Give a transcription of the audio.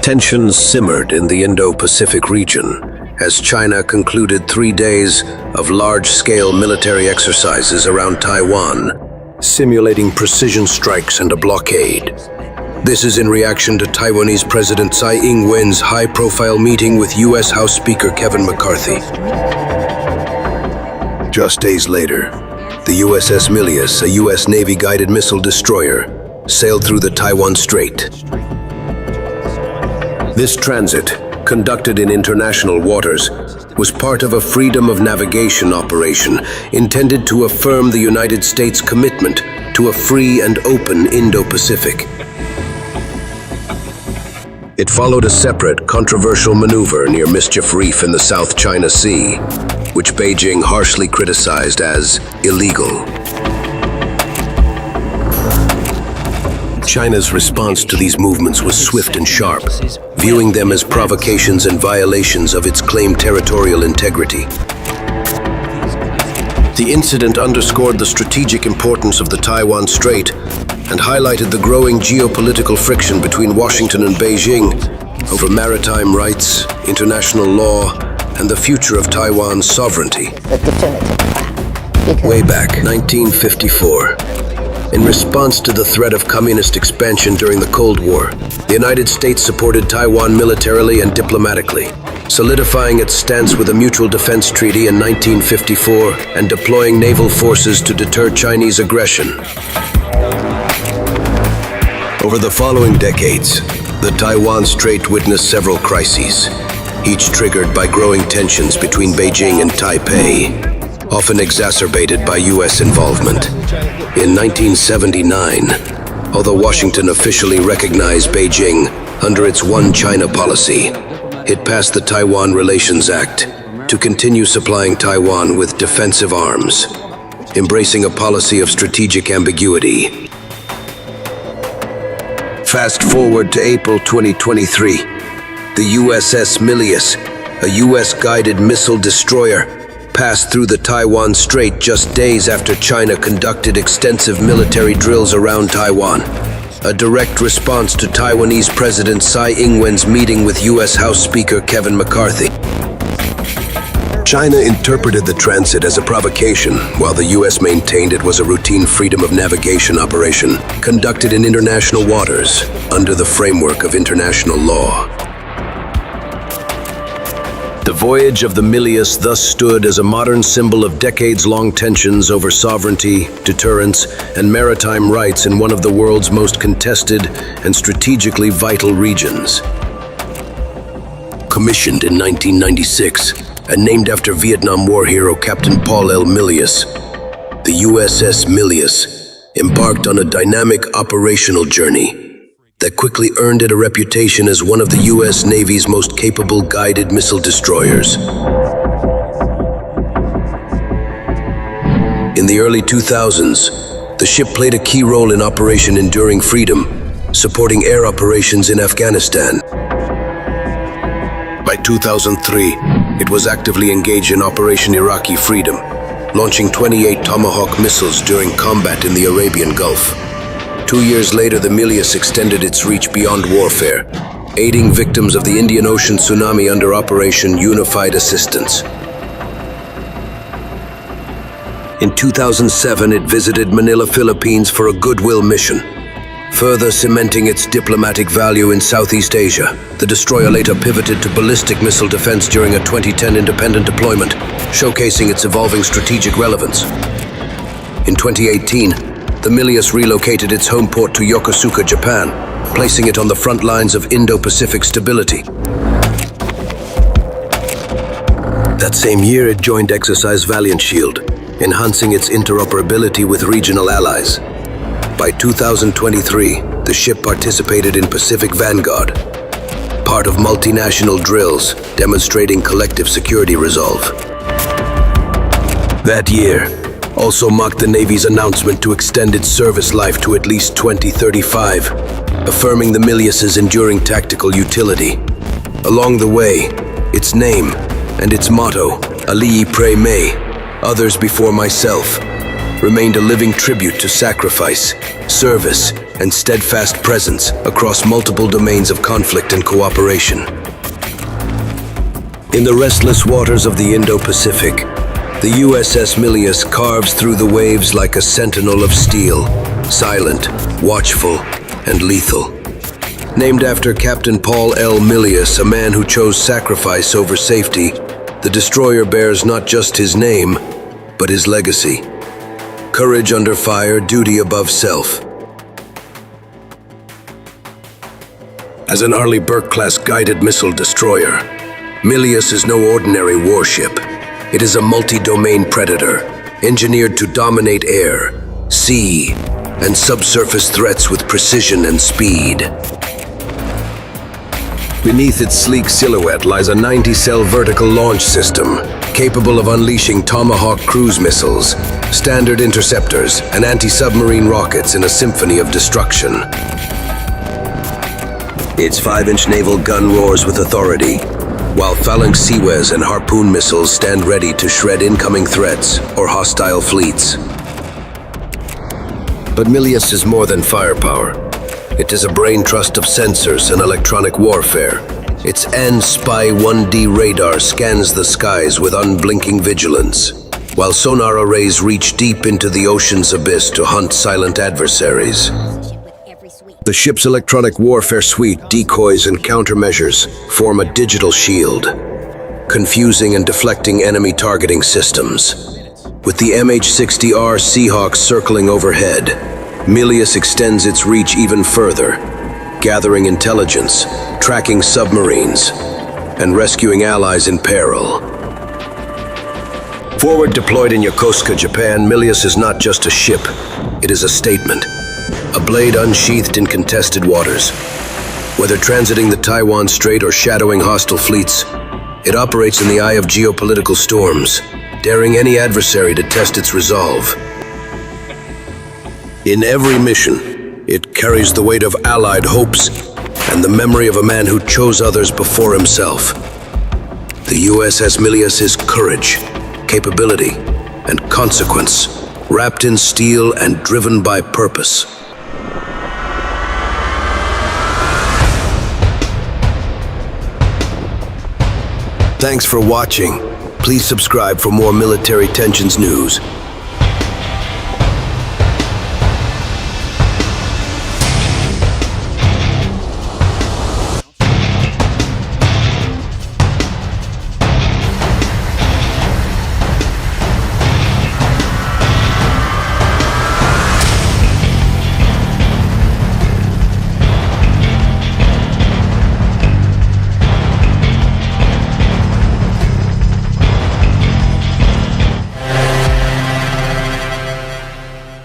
Tensions simmered in the Indo-Pacific region as China concluded 3 days of large-scale military exercises around Taiwan, simulating precision strikes and a blockade. This is in reaction to Taiwanese President Tsai Ing-wen's high-profile meeting with U.S. House Speaker Kevin McCarthy. Just days later, the USS Milius, a U.S. Navy guided missile destroyer, sailed through the Taiwan Strait. This transit, conducted in international waters, was part of a freedom of navigation operation intended to affirm the United States' commitment to a free and open Indo-Pacific. It followed a separate, controversial maneuver near Mischief Reef in the South China Sea, which Beijing harshly criticized as illegal. China's response to these movements was swift and sharp, viewing them as provocations and violations of its claimed territorial integrity. The incident underscored the strategic importance of the Taiwan Strait and highlighted the growing geopolitical friction between Washington and Beijing over maritime rights, international law, and the future of Taiwan's sovereignty. Way back, 1954. In response to the threat of communist expansion during the Cold War, the United States supported Taiwan militarily and diplomatically, solidifying its stance with a mutual defense treaty in 1954 and deploying naval forces to deter Chinese aggression. Over the following decades, the Taiwan Strait witnessed several crises, each triggered by growing tensions between Beijing and Taipei, often exacerbated by U.S. involvement. In 1979, although Washington officially recognized Beijing under its One China policy, it passed the Taiwan Relations Act to continue supplying Taiwan with defensive arms, embracing a policy of strategic ambiguity. Fast forward to April 2023, the USS Milius, a U.S.-guided missile destroyer, passed through the Taiwan Strait just days after China conducted extensive military drills around Taiwan, a direct response to Taiwanese President Tsai Ing-wen's meeting with U.S. House Speaker Kevin McCarthy. China interpreted the transit as a provocation, while the U.S. maintained it was a routine freedom of navigation operation conducted in international waters under the framework of international law. The voyage of the Milius thus stood as a modern symbol of decades-long tensions over sovereignty, deterrence, and maritime rights in one of the world's most contested and strategically vital regions. Commissioned in 1996 and named after Vietnam War hero Captain Paul L. Milius, the USS Milius embarked on a dynamic operational journey that quickly earned it a reputation as one of the U.S. Navy's most capable guided missile destroyers. In the early 2000s, the ship played a key role in Operation Enduring Freedom, supporting air operations in Afghanistan. By 2003, it was actively engaged in Operation Iraqi Freedom, launching 28 Tomahawk missiles during combat in the Arabian Gulf. 2 years later, the Milius extended its reach beyond warfare, aiding victims of the Indian Ocean tsunami under Operation Unified Assistance. In 2007, it visited Manila, Philippines for a goodwill mission, further cementing its diplomatic value in Southeast Asia. The destroyer later pivoted to ballistic missile defense during a 2010 independent deployment, showcasing its evolving strategic relevance. In 2018, the Milius relocated its home port to Yokosuka, Japan, placing it on the front lines of Indo-Pacific stability. That same year, it joined Exercise Valiant Shield, enhancing its interoperability with regional allies. By 2023, the ship participated in Pacific Vanguard, part of multinational drills demonstrating collective security resolve. That year also marked the Navy's announcement to extend its service life to at least 2035, affirming the Milius's enduring tactical utility. Along the way, its name and its motto, Alii Pre Me, others before myself, remained a living tribute to sacrifice, service, and steadfast presence across multiple domains of conflict and cooperation. In the restless waters of the Indo-Pacific, the USS Milius carves through the waves like a sentinel of steel, silent, watchful, and lethal. Named after Captain Paul L. Milius, a man who chose sacrifice over safety, the destroyer bears not just his name, but his legacy. Courage under fire, duty above self. As an Arleigh Burke-class guided missile destroyer, Milius is no ordinary warship. It is a multi-domain predator, engineered to dominate air, sea, and subsurface threats with precision and speed. Beneath its sleek silhouette lies a 90-cell vertical launch system, capable of unleashing Tomahawk cruise missiles, standard interceptors, and anti-submarine rockets in a symphony of destruction. Its 5-inch naval gun roars with authority, while Phalanx Seaways and Harpoon missiles stand ready to shred incoming threats or hostile fleets. But Milius is more than firepower. It is a brain trust of sensors and electronic warfare. Its AN-SPY 1D radar scans the skies with unblinking vigilance, while sonar arrays reach deep into the ocean's abyss to hunt silent adversaries. The ship's electronic warfare suite, decoys and countermeasures form a digital shield, confusing and deflecting enemy targeting systems. With the MH-60R Seahawk circling overhead, Milius extends its reach even further, gathering intelligence, tracking submarines, and rescuing allies in peril. Forward deployed in Yokosuka, Japan, Milius is not just a ship, it is a statement. A blade unsheathed in contested waters. Whether transiting the Taiwan Strait or shadowing hostile fleets, it operates in the eye of geopolitical storms, daring any adversary to test its resolve. In every mission, it carries the weight of Allied hopes and the memory of a man who chose others before himself. The USS Milius is courage, capability, and consequence, wrapped in steel and driven by purpose. Thanks for watching. Please subscribe for more military tensions news.